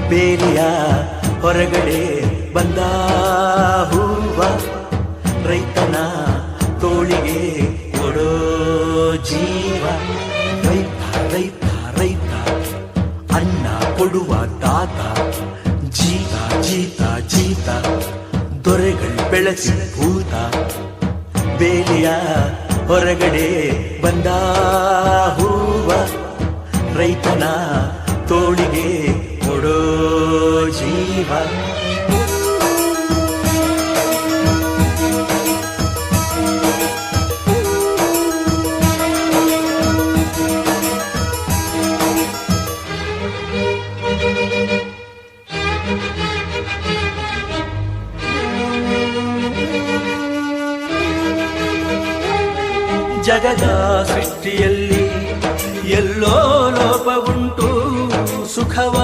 ಬೇಲಿಯ ಹೊರಗಡೆ ಬಂದ ಹೂವ, ರೈತನ ತೋಳಿಗೆ ಕೊಡೋ ಜೀವ. ರೈತ ರೈತ ರೈತ ಅನ್ನ ಕೊಡುವ ತಾತ, ಜೀತ ಜೀತ ಜೀತ ದೊರೆಗಳು ಬೆಳೆಸಿ ಭೂತ. ಬೇಲಿಯ ಹೊರಗಡೆ ಬಂದ ಹೂವ, ರೈತನ ತೋಳಿಗೆ ಕೊಡೋ ಜೀವ. ಜಗದ ಸೃಷ್ಟಿಯಲ್ಲಿ ಎಲ್ಲೋ ಲೋಪವುಂಟು, ಸುಖವ